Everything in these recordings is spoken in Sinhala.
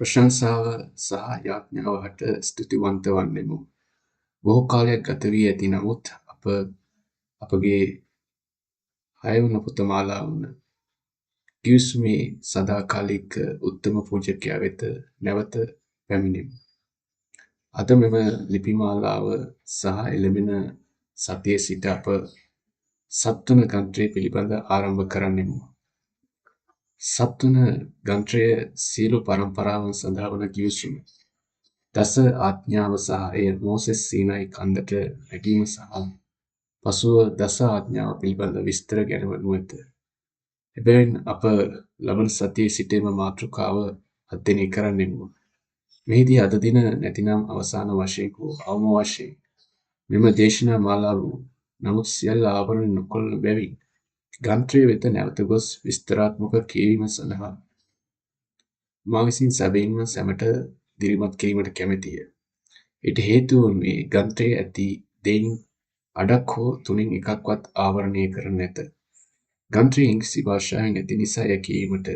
ප්‍රශංසාව සහ යාඥාවට ස්තුතිවන්ත වන්නෙමු. බොහෝ කාලයක් ගත වී ඇති නමුත් අපගේ 6 වන පොත මාලා වන ගිවිසුමේ සදාකාලික උත්තම පූජකයා වෙත නැවත පැමිණෙමු. අද මෙම ලිපි මාලාව සහ එළඹෙන සතියේ සිට අප 7 වන ග්‍රන්ථය පිළිබඳ ආරම්භ කරන්නෙමු. 7 වන ග්‍රන්ථය සියලු පරම්පරාවන් සඳහා වන ගිවිසුම. දස ආඥාව සහ එය මෝසෙස් සීනයි කන්දට නැගීම සහ පසුව දස ආඥාව පිළිබඳ විස්තර ගැන වනු ඇත. එබැවින් අප ලබන සතියේ සිට එම මාතෘකාව අධ්‍යයනය කරන්නෙමු. මෙහිදී අද දින නැතිනම් අවසාන වශයෙන් හෝ අවම වශයෙන් මෙම දේශනා මාලාව නමුත් සියල්ල ආවරණය නොකළ බැවින් ග්‍රන්ථය වෙත නැවත ගොස් විස්තරාත්මක කියවීම සඳහා මා විසින් සැබවින්ම සැමට දිරිමත් කිරීමට කැමැතිය. ඊට හේතුව වන්නේ ග්‍රන්ථයේ ඇති දෙයින් අඩක් හෝ තුනෙන් එකක්වත් ආවරණය කර නැත. ග්‍රන්ථය ඉංග්‍රීසි භාෂාවෙන් ඇති නිසා එය කියවීමට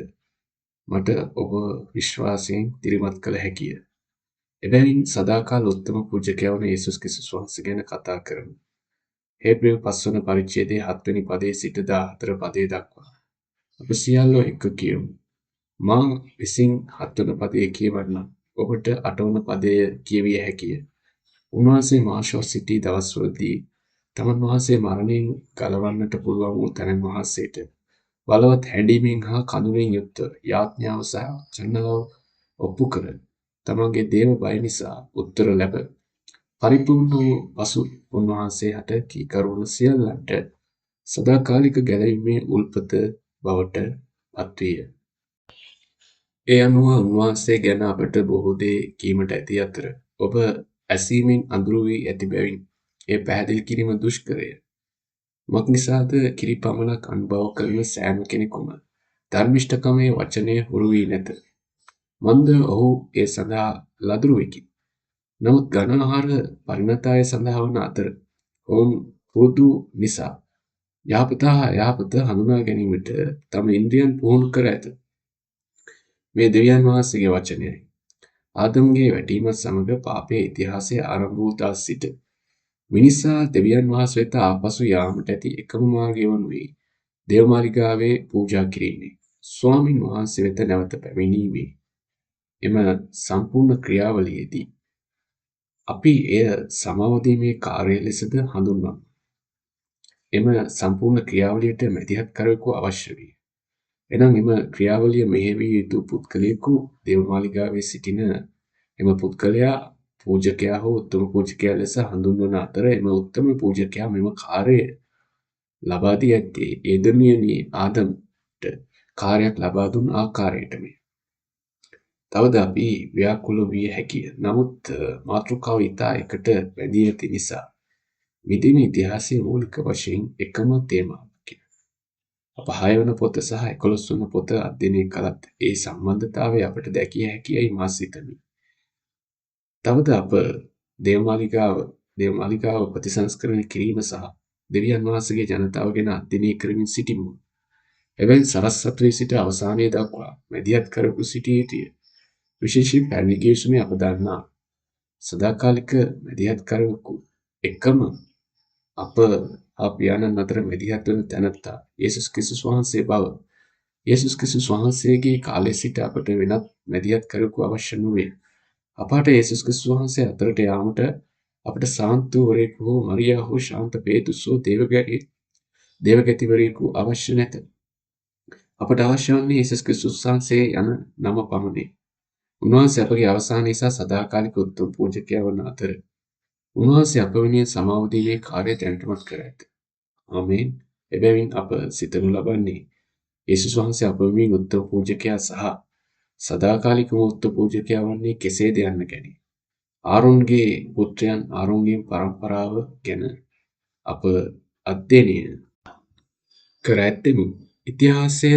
මට ඔබ විශ්වාසයෙන් දිරිමත් කළ හැකිය. එබැවින් සදාකාල උත්තම පූජකයා වන යේසුස් ක්‍රිස්තුස් වහන්සේ ගැන කතා කරමු. හේබ්‍රේව 5 වන පරිච්ඡේදයේ 7 වෙනි පදයේ සිට 14 පදයේ දක්වා. අප සියල්ලෝ එක්ව කියමු. මා විසින් 7 වන පදයේ කියවන්නම්. ඔබට 8 වන පදය කියවිය හැකිය. උන්වහන්සේ මාර්ශල් සිටි දවස්වලදී තමන් වහන්සේ මරණයෙන් ගලවන්නට පුළුවන් වූ තැනන් වහන්සේට බලවත් හැඬීමෙන් හා කඳුළෙන් යුක්ත යාඥාව සහ චන්නලව ඔප්පු කර තමන්ගේ දේව බය නිසා උත්තර ලැබ පරිපූර්ණ වූ පසු උන්වහන්සේ හට කීකරුවන සියල්ලන්ට සදාකාලික ගැලවීමේ උල්පත බවට පත්විය. ඒ අනුව උන්වහන්සේ ගැන අපට බොහෝ දේ කීමට ඇති අතර ඔබ ඇසීමෙන් අඳුරු වී ඇති බැවින් එය පැහැදිලි කිරීම දුෂ්කරය. මක් නිසාද කිරි පමණක් අනුභව කරන සෑම කෙනෙකුම ධර්මිෂ්ඨකමේ වචනය හුරු වී නැත. මන්ද ඔහු ඒ සඳහා ලදරුවෙකි. නමුත් ඝන ආහාර පරිණත අය සඳහා වන අතර ඔවුන් පුරුදු නිසා යහපත හා අයහපත හඳුනා ගැනීමට තම ඉන්ද්‍රියන් පුහුණු කර ඇත. මේ දෙවියන් වහන්සේගේ වචනයයි. ආදම්ගේ වැටීමත් සමග පාපයේ ඉතිහාසය ආරම්භ වූ දා සිට මිනිසා දෙවියන් වහන්සේ වෙත ආපසු යාමට ඇති එකම මාර්ගය වනුයේ දේවමාලිගාවේ පූජා කිරීමේ ස්වාමින් වහන්සේ වෙත නැවත පැමිණීමේ එම සම්පූර්ණ ක්‍රියාවලියේදී අපි එය සමාව දීමේ කාර්යය ලෙසද හඳුන්වමු. එම සම්පූර්ණ ක්‍රියාවලියට මැදිහත්කරුවෙකු අවශ්‍ය වේ. එනම් එම ක්‍රියාවලිය මෙහෙවිය යුතු පුද්ගලයෙකු දේවමාලිගාවේ සිටින එම පුද්ගලයා පූජකයා හෝ උත්තම පූජකයා ලෙස හඳුන්වන අතර එම උත්තම පූජකයා මෙම කාර්යය ලබා දී ඇත්තේ ඒදමියනී ආදම්ට කාර්යයක් ලබා දුන් ආකාරයටම. තවද අපි ව්‍යාකුල විය හැකිය. නමුත් මාතෘකාව ඉතා එකට බැඳී ඇති නිසා මිදීම ඉතිහාසයේ මූලික වශයෙන් එකම තේමාවකි. අප 6 වන පොත සහ 11 වන පොත අධ්‍යයනය කළත් ඒ සම්බන්ධතාවය අපට දැකිය හැකියයි මා සිතමි. තවද අප දේවමාලිගාව ප්‍රතිසංස්කරණය කිරීම සහ දෙවියන් වහන්සේගේ ජනතාව ගැන අධ්‍යයනය කරමින් සිටිමු. එබැවින් සරස් සතරේ සිට අවසානයේ දක්වා මැදිහත් කරපු සිටිය යුතුය. විශේෂයෙන් පැරණි ගිවිසුමේ අප දන්නා සදාකාලික මැදිහත් කරවකු එකම අප පියාණන් අතර මැදිහත් වන තැනැත්තා යේසුස් ක්‍රිස්තුස් වහන්සේ බව. යේසුස් ක්‍රිස්තුස් වහන්සේගේ කාලයේ සිට අපට වෙනත් මැදිහත් කරවකු අවශ්‍ය නොවේ. අපට යේසුස් ක්‍රිස්තුස් වහන්සේ අතරට යාමට අපට සාන්තුවරයෙකු හෝ මරියා හෝ ශාන්ත පේතුස් හෝ දේවගතිවරයෙකු අවශ්‍ය නැත. අපට අවශ්‍ය වන්නේ යේසුස් ක්‍රිස්තුස් වහන්සේ යන නම පමණි. උන්වහන්සේ අපගේ අවසාන නිසා සදාකාලික උත්තම පූජකයා වන අතර උන්වහන්සේ අප වෙනුවෙන් සමාව දීමේ කාර්යය දැනටමත් කර ඇත. ආමේන්. එබැවින් අප සිතනු ලබන්නේ යේසුස් වහන්සේ අප වෙනුවෙන් උත්තම පූජකයා සහ සදාකාලිකම උත්තම පූජකයා වන්නේ කෙසේද යන්න ගැන. ආරෝන්ගේ පුත්‍රයන් ආරෝන්ගේ පරම්පරාව ගැන අප අධ්‍යයනය කර ඇත්තෙමු. ඉතිහාසය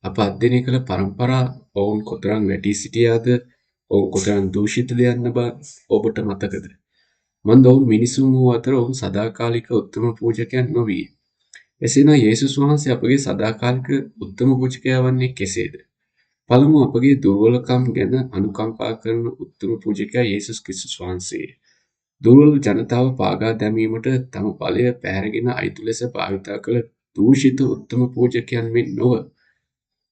අප අධ්‍යයනය කළ පරම්පරා ඔවුන් කොතරම් වැටී සිටියාද, ඔවුන් කොතරම් දූෂිතද යන්න බව ඔබට මතකද? මන්ද ඔවුන් මිනිසුන් වූ අතර ඔවුන් සදාකාලික උත්තම පූජකයන් නොවිය. එසේනම් යේසුස් වහන්සේ අපගේ සදාකාලික උත්තම පූජකයා වන්නේ කෙසේද? පළමුව අපගේ දුර්වලකම් ගැන අනුකම්පා කරන උත්තම පූජකයා යේසුස් ක්‍රිස්තුස් වහන්සේ. දුර්වල ජනතාව පාගා දැමීමට තම බලය පැහැරගෙන අයිති ලෙස භාවිතා කළ දූෂිත උත්තම පූජකයන් මෙන් නොව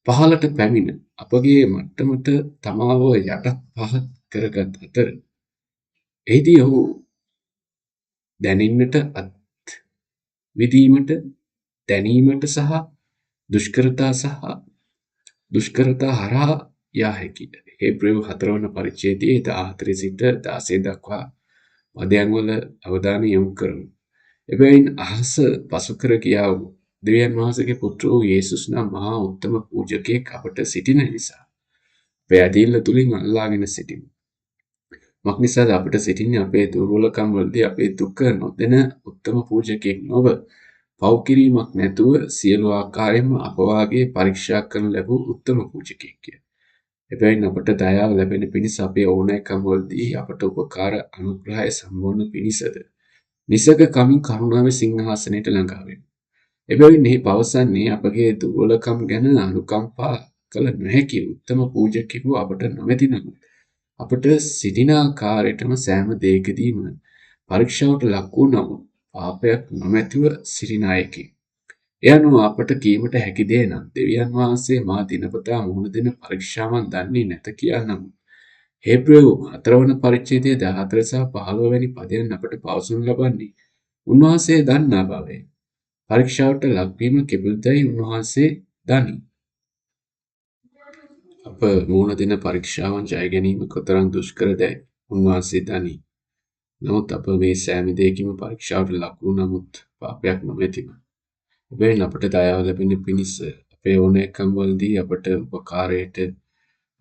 පහළට පැමිණ අපගේ මට්ටමට තමාව යටත් පහත් කරගත් අතර එහිදී ඔහු දැනින්නට අත්විඳීමට දැනීමට සහ දුෂ්කරතා හරහා යා හැකිය. හේබ්‍රේව 4 වන පරිච්ඡේදයේ 14 සිට 16 දක්වා පදයන් වල අවධානය යොමු කරමු. එබැවින් අහස පසු කර ගියා වූ දෙවියන් වහන්සේගේ පුත්‍ර වූ යේසුස් නම් මහා උත්තම පූජකයෙක් අපට සිටින නිසා අපේ ඇදහිල්ල තුලින් අල්ලාගෙන සිටිමු. මක්නිසාද අපට සිටින්නේ අපේ දුර්වලකම් වලදී අපේ දුක නොදෙන උත්තම පූජකයෙක් නොව පව් කිරීමක් නැතුව සියලු ආකාරයෙන්ම අප වාගේ පරීක්ෂා කරන ලැබූ උත්තම පූජකයෙක්ය. එබැවින් අපට දයාව ලැබෙන පිණිස අපේ ඕනෑකම් වලදී අපට උපකාර අනුග්‍රහය සම්බෝධන පිණිසද නිසක කමින් කරුණාවේ සිංහාසනයට ළඟා වෙමු. එබැවින් එහි පවසන්නේ අපගේ දුර්වලකම් ගැන අනුකම්පා කළ නොහැකි උත්තම පූජකයෙකු අපට නොමැති නමුත් අපට සිටින ආකාරයටම සෑම දෙයකදීම පරීක්ෂාවට ලක් වූ නමුත් පාපයක් නොමැතිව සිටින අයෙකි. එය අනුව අපට කීමට හැකි දේ නම් දෙවියන් වහන්සේ මා දිනපතා මුහුණ දෙන පරීක්ෂාවන් දන්නේ නැත කියා නමුත් හේබ්‍රේව 4 වන පරිච්ඡේදයේ 14 සහ 15 වැනි පදයන් අපට පවසනු ලබන්නේ උන්වහන්සේ දන්නා බවයි. පරීක්ෂාවට ලක්වීම කෙබඳුදැයි උන්වහන්සේ දනී. අප මුහුණ දෙන පරීක්ෂාවන් ජය ගැනීම කොතරම් දුෂ්කරදැයි උන්වහන්සේ දනී. නමුත් අප මේ සෑම දෙයකින්ම පරීක්ෂාවට ලක් වූ නමුත් පාපයක් නොමැතිව. එබැවින් අපට දයාව ලැබෙන පිණිස අපේ ඕනෑකම් වලදී අපට උපකාරයට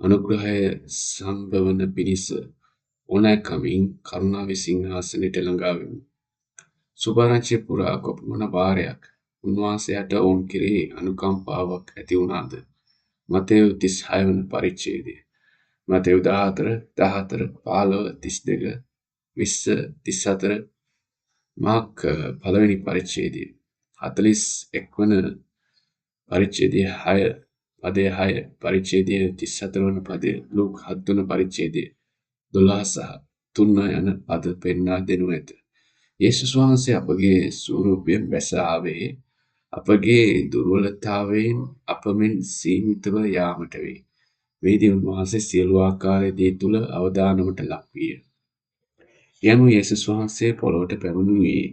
අනුග්‍රහය සම්භවන පිණිස ඕනෑකමින් කරුණාවේ සිංහාසනයට ළඟා වෙමු. සුභාරංචිය පුරා කොපමණ වාරයක් උන්වහන්සේට ඔවුන් කෙරෙහි අනුකම්පාවක් ඇති වුණාද? මතෙව් 36 වන පරිච්ඡේදය. මතෙව් 14, 15, 32, 20, 34, මාර්ක් 1 වෙනි පරිච්ඡේදය. 41 වන පරිච්ඡේදය 6 පදය 6 පරිච්ඡේදය 34 වන පදය ලූක් 7 වන පරිච්ඡේදය 12 සහ 3 යන පද පෙන්වා දෙනු ඇත. යේසුස් වහන්සේ අපගේ ස්වරූපයෙන් බැස ආවේ අපගේ දුර්වලතාවයෙන් අපෙන් සීමිතව යාමට වේ. වේදී උන්වහන්සේ සියලු ආකාරයේ දේ තුල අවදානමට ලක් විය. යනු යේසුස් වහන්සේ පොළොවට පැමිණුවේ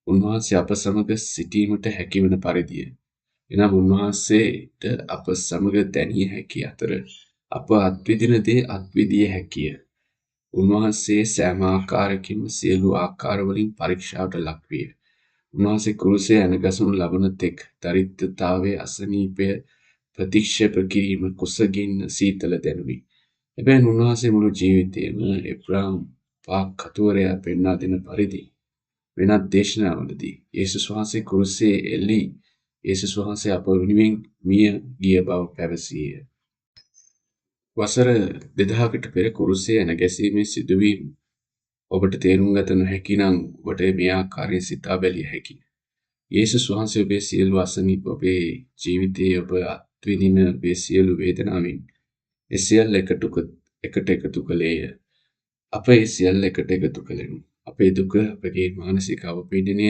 උන්වහන්සේ අප සමග සිටීමට හැකිවන පරිදිය. එනම් උන්වහන්සේට අප සමග දැනිය හැකි අතර අප අත්විඳින දේ අත්විඳිය හැකිය. උන්වහන්සේ සෑම ආකාරයකින්ම සියලු ආකාරවලින් පරීක්ෂාවට ලක් විය. උන්වහන්සේ කුරුසේ ඇනගසනු ලබන තෙක් දරිද්‍රතාවයේ අසනීපය ප්‍රතික්ෂේප කිරීම කුසගින්න සීතල දැනුනි. එබැවින් උන්වහන්සේ මුළු ජීවිතයේම එබ්‍රාම් පාක් කතුවරයා පෙන්වා දෙන පරිදි වෙනත් දේශනාවලදී යේසුස් වහන්සේ කුරුසේ එල්ලී යේසුස් වහන්සේ අප වෙනුවෙන් මිය ගිය බව පැවසීය. වසර 2000කට පෙර කුරුසේ ඇනගැසීමේ සිදුවීම ඔබට තේරුම් ගත නොහැකි නම් ඔබට මේ ආකාරයෙන් සිතා බැලිය හැකියි. යේසුස් වහන්සේ ඔබේ සියලු අසනීප ඔබේ ජීවිතයේ ඔබ අත්විඳින ඔබේ සියලු වේදනාවෙන් ඒ සියල්ල එකට එකතු කළේය. අප ඒ සියල්ල එකට එකතු කළෙමු. අපේ දුක, අපගේ මානසික අවපීඩනය,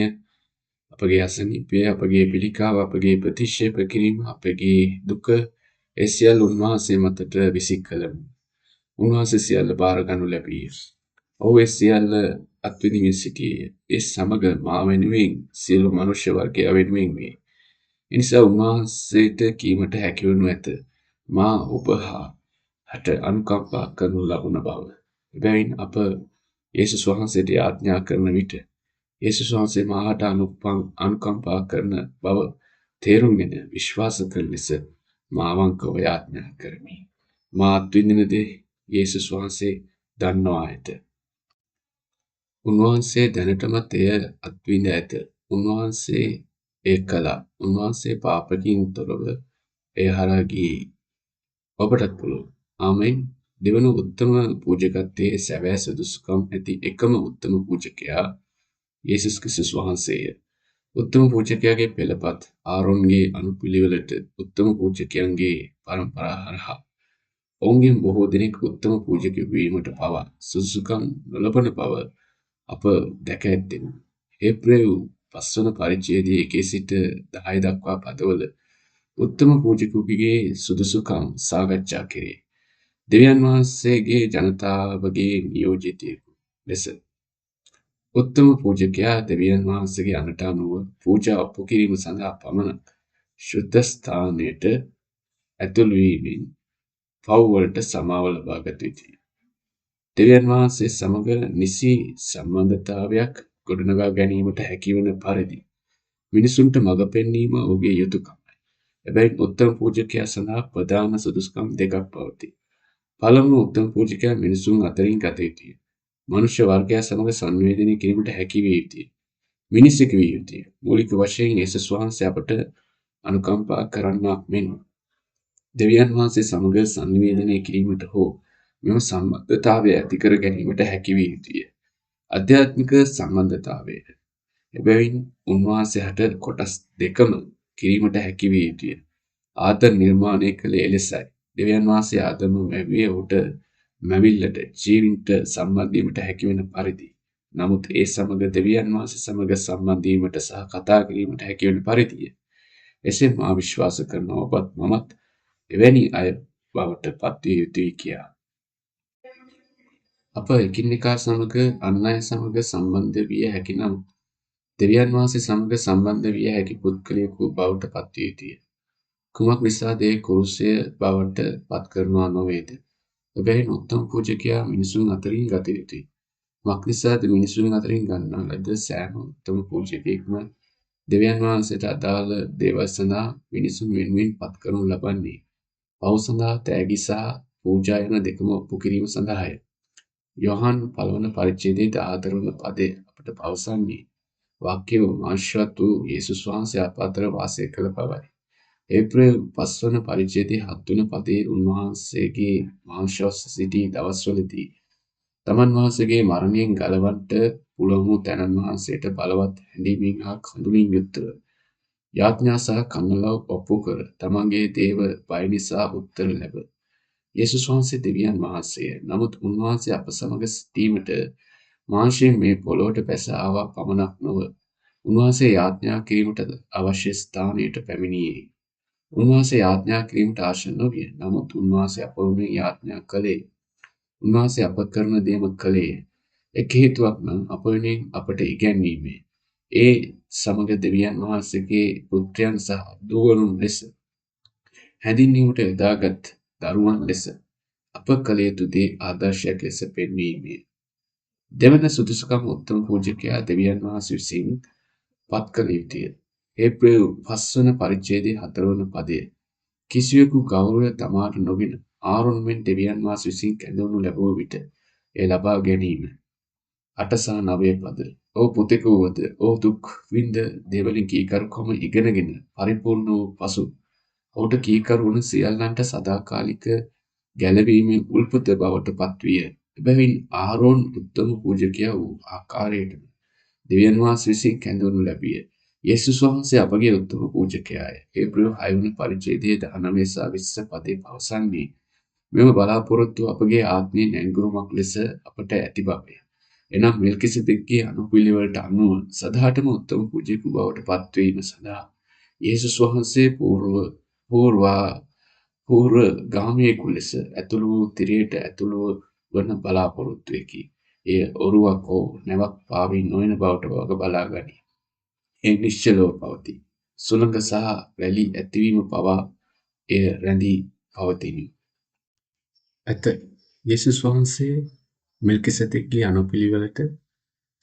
අපගේ අසනීපය, අපගේ පිළිකාව, අපගේ ප්‍රතික්ෂේප කිරීම, අපගේ දුක ඒ සියල්ල උන්වහන්සේ මතට විසි කළමු. උන්වහන්සේ සියල්ල බාර ගනු ලැබීය. ඔහු ඒ සියල්ල අත්විඳිමින් සිටියේය. ඒ සමග මා වෙනුවෙන් සියලු මනුෂ්‍ය වර්ගය වෙනුවෙන් වේ. එනිසා උන්වහන්සේට කීමට හැකිවනු ඇත මා ඔබ හට අනුකම්පා කරනු ලබන බව. එබැවින් අප යේසුස් වහන්සේට යාඥා කරන විට යේසුස් වහන්සේ මාහට අනුකම්පා කරන බව තේරුම්ගෙන විශ්වාස කරන ලෙස මා අවංකව යාඥා කරමි. මා අත්විඳින දේ යේසුස් වහන්සේ දන්නවා ඇත. උන්වහන්සේ දැනටමත් එය අත්විඳ ඇත. උන්වහන්සේ එය කළා. උන්වහන්සේ පාපකින් තොරව එය හරහා ගියේ. ඔබටත් පුළුවන්. ආමෙන්. දෙවන උත්තම පූජකත්වයේ සැබෑ සුදුසුකම් ඇති එකම උත්තම පූජකයා යේසුස් ක්‍රිස්තුස් වහන්සේය. උත්තම පූජකයාගේ පෙළපත් ආරොන්ගේ අනුපිළිවෙලට උත්තම පූජකයන්ගේ පරම්පරා හරහා ඔවුන්ගෙන් බොහෝ දෙනෙක් උත්තම පූජකයෙකු වීමට පවා සුදුසුකම් නොලබන බව අප දැක ඇත්තෙමු. හේබ්‍රේයු 5 වන පරිච්ඡේදයේ 1 සිට 10 දක්වා පදවල උත්තම පූජකයෙකුගේ සුදුසුකම් සාකච්ඡා කෙරේ. දෙවියන් වහන්සේගේ ජනතාවගේ නියෝජිතයෙකු ලෙස උත්තම පූජකයා දෙවියන් වහන්සේගේ අනට අනුව පූජා ඔප්පු කිරීම සඳහා පමණක් ශුද්ධ ස්ථානයට ඇතුළු වීමෙන් පව් වලට සමාව ලබා ගත යුතුය. දෙවියන් වහන්සේ සමග නිසි සම්බන්ධතාවයක් ගොඩනගා ගැනීමට හැකිවන පරිදි මිනිසුන්ට මඟ පෙන්වීම ඔහුගේ යුතුකමයි. හැබැයි උත්තම පූජකයා සඳහා ප්‍රධාන සුදුසුකම් දෙකක් පවතී. පළමුව උත්තම පූජකයා මිනිසුන් අතරින් ගත යුතුය. මනුෂ්‍ය වර්ගයා සමග සංවේදනය කිරීමට හැකි විය යුතුය. මිනිසෙකු විය යුතුය. මූලික වශයෙන් යේසුස් වහන්සේ අපට අනුකම්පා කරන්නාක් මෙන් දෙවියන් වහන්සේ සමග සංවේදනය කිරීමට හෝ මෙම සම්බන්ධතාවය ඇති කර ගැනීමට හැකි විය යුතුය. අධ්‍යාත්මික සම්බන්ධතාවය. එබැවින් උන්වහන්සේ හට කොටස් දෙකම කිරීමට හැකි විය යුතුය. ආදම් නිර්මාණය කළේ එලෙසයි. දෙවියන් වහන්සේ ආදම මැව්වේ ඔහුට මැවිල්ලට ජීවින්ට සම්බන්ධ වීමට හැකි වෙන පරිදි. නමුත් ඒ සමග දෙවියන් වහන්සේ සමග සම්බන්ධ වීමට සහ කතා කිරීමට හැකි වෙන පරිදිය. එසේ මා විශ්වාස කරනවා ඔබත් මමත් එවැනි අය බවට පත්විය යුතුයි කියා. අප එකිනෙකා සමග අන් අය සමග සම්බන්ධ විය හැකි නම් දෙවියන් වහන්සේ සමග සම්බන්ධ විය හැකි පුද්ගලයෙකු බවට පත්විය යුතුය. කුමක් නිසාද ඒ කුරුසය බවට පත් කරනවා නොවේද? එබැවින් උත්තම පූජකයා මිනිසුන් අතරින් ගත යුතුය. මක් නිසාද මිනිසුන් අතරින් ගන්නා ලද සෑම උත්තම පූජකයෙක්ම දෙවියන් වහන්සේට අදාළ දේවල් සඳහා මිනිසුන් වෙනුවෙන් පත් කරනු ලබන්නේ පව් සඳහා තෑගි සහ පූජා යන දෙකම ඔප්පු කිරීම සඳහාය. යොහන් 1 වන පරිච්ඡේදයේ 14 වන පදය අපට පවසන්නේ වාක්‍යව මාංශවත් වූ යේසුස් වහන්සේ අප අතර වාසය කළ බවයි. ඒප්‍රිල් 5 වන පරිච්ඡේදයේ 7 වන පදයේ උන්වහන්සේගේ මාංශවත් සිටි දවස්වලදී තමන් වහන්සේගේ මරණයෙන් ගලවන්නට පුළුවන් වූ තැනන් වහන්සේට බලවත් හැඬීමෙන් හා කඳුලින් යුක්තව යාඥා සහ කන්නලව ඔප්පු කර තමන්ගේ දේව බය නිසා උත්තර ලැබ. යේසුස් වහන්සේ දෙවියන් වහන්සේය. නමුත් උන්වහන්සේ අප සමග සිටීමට මාංශයෙන් මේ පොළොවට බැස ආවා පමණක් නොව උන්වහන්සේ යාඥා කිරීමට අවශ්‍ය ස්ථානයට පැමිණියේ. උන්වහන්සේ යාඥා කිරීමට ආශා නොවිය. නමුත් උන්වහන්සේ අප වෙනුවෙන් යාඥා කළේ. උන්වහන්සේ අප කරන දේම කළේ. එක් හේතුවක් නම් අප වෙනුවෙන් අපට ඉගැන්වීමේ. ඒ සමග දෙවියන් වහන්සේගේ පුත්‍රයන් සහ දුවරුන් ලෙස හැඳින්වීමට යොදාගත් දරුවන් ලෙස අප කළ යුතු දේ ආදර්ශයක් ලෙස පෙන්වීමේ. දෙවන සුදුසුකම උත්තම පූජකයා දෙවියන් වහන්සේ විසින් පත් කළ යුතුය. ඒප්‍රිල් 5 වන පරිච්ඡේදයේ 4 වන පදය. කිසිවෙකු ගෞරවය තමාට නොගෙන ආරොන් මෙන් දෙවියන් වහන්සේ විසින් කැඳවනු ලැබුව විට ඒ ලබා ගැනීම. 8 සහ 9 පද. ඔහු පුතෙකු වුවද ඔහු දුක් විඳ දේවලින් කීකරුකම ඉගෙනගෙන පරිපූර්ණ වූ පසු ඔහුට කීකරු වන සියල්ලන්ට සදාකාලික ගැලවීමේ උල්පත බවට පත්විය. එබැවින් ආරෝන් උත්තම පූජකයා වූ ආකාරයටම දෙවියන් වහන්සේ විසින් කැඳවනු ලැබිය. යේසුස් වහන්සේ අපගේ උත්තම පූජකයාය. ඒප්‍රිල් 6 වන පරිච්ඡේදයේ 19 සහ 20 පදේ පවසන්නේ මෙම බලාපොරොත්තු අපගේ ආත්මීය නැංගුරුමක් ලෙස අපට ඇති බවය. එනම් මෙල්කිසෙදෙක්ගේ අනුපිළිවෙලට අනුව සදාටම උත්තම පූජකයෙකු බවට පත්වීම සඳහා යේසුස් වහන්සේ පූර්ව ගාමියෙකු ලෙස ඇතුළු වූ තිරයට ඇතුළු වන බලාපොරොත්තුවකි. එය ඔරුවක් හෝ නැවක් පාවී නොවන බවට වග බලා ගනී. ඒ නිශ්චලව පවතී. සුළඟ සහ රැලි ඇතිවීම පවා එය රැඳී පවතිනි. ඇත යේසුස් වහන්සේ මෙල්කිසෙදෙක්ගේ අනුපිළිවෙලට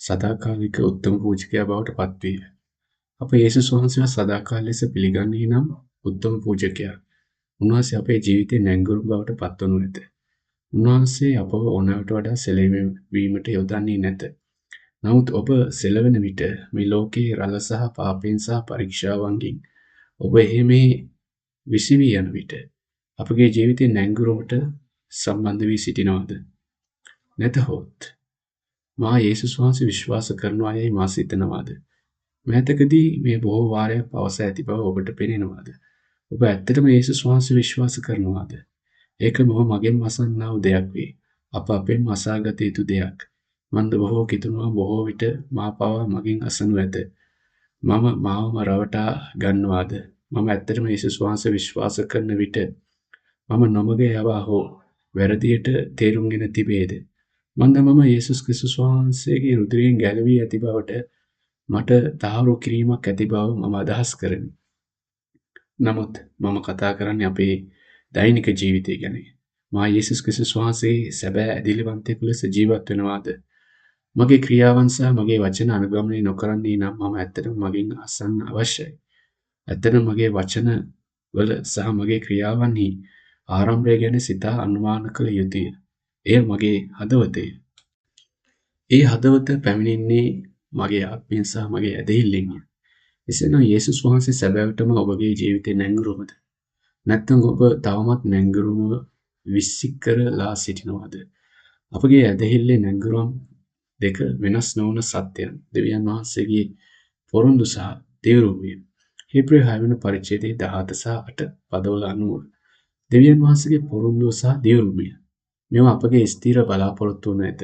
සදාකාලික උත්තම පූජකයා බවට පත්විය. අප යේසුස් වහන්සේව සදාකාල ලෙස පිළිගන්නේ නම් උත්තම පූජකයා. උන්වහන්සේ අපේ ජීවිතේ නැංගුරුම් බවට පත්වනු ඇත. උන්වහන්සේ අපව ඕනෑවට වඩා සෙලවීමට යොදන්නේ නැත. නමුත් ඔබ සෙලවෙන විට මේ ලෝකයේ රළ සහ පාපයෙන් සහ පරීක්ෂාවන්ගෙන් ඔබ එහෙමේ විසිවී යන විට අපගේ ජීවිතේ නැංගුරුමට සම්බන්ධ වී සිටිනවද? නැතහොත් මා යේසුස් වහන්සේ විශ්වාස කරනවා යයි මා සිතනවාද? මෑතකදී මේ බොහෝ වාරයක් පවසා ඇති බව ඔබට පෙනෙනවාද? ඔබ ඇත්තටම යේසුස් වහන්සේ විශ්වාස කරනවාද? ඒක මගෙන් අසන්නා වූ දෙයක් වේ. අප අපෙන්ම අසාගත යුතු දෙයක්. මන්ද බොහෝ කිතුනවා බොහෝ විට මා පවා මගෙන් අසනු ඇත. මම මාවම රවටා ගන්නවාද? මම ඇත්තටම යේසුස් වහන්සේ විශ්වාස කරන විට මම නොමග යවා හෝ වැරදියට තේරුම්ගෙන තිබේද? මම යේසුස් ක්‍රිස්තුස් වහන්සේගේ රුධිරයෙන් ගැලවී ඇති බවට මට තහවුරු කිරීමක් ඇති බව මම අදහස් කරමි. නමුත් මම කතා කරන්නේ අපේ දෛනික ජීවිතය ගැන. මා යේසුස් ක්‍රිස්තුස් වහන්සේගේ සැබෑ ඇදිලිවන්තයෙකු ලෙස ජීවත් වෙනවාද? මගේ ක්‍රියාවන් සහ මගේ වචන අනුගමනය නොකරන්නේ නම් මම ඇත්තටම මගෙන් අසන්න අවශ්‍යයි. ඇත්තටම මගේ වචන වල සහ මගේ ක්‍රියාවන්හි ආරම්භය ගැන සිතා අනුමාන කළ යුතුය. එය මගේ හදවතය. ඒ හදවත පැමිණෙන්නේ මගේ ආත්මයෙන් සහ මගේ ඇදහිල්ලෙන්ය. එසේනම් යේසුස් වහන්සේ සැබෑවටම ඔබගේ ජීවිතේ නැංගුරුමද? නැත්නම් ඔබ තවමත් නැංගුරුම විශ්සික් කරලා සිටිනවද? අපගේ ඇදහිල්ලේ නැංගුරම් දෙක වෙනස් නොවන සත්‍යයන්. දෙවියන් වහන්සේගේ පොරොන්දු සහ දිවිරුමිය. හේබ්‍රේ 6 වෙනි පරිච්ඡේදයේ 17 සහ 8 පදවල අනුව දෙවියන් වහන්සේගේ පොරොන්දුව සහ දිවිරුමිය. මේවා අපගේ ස්ථිර බලාපොරොත්තු වන ඇත.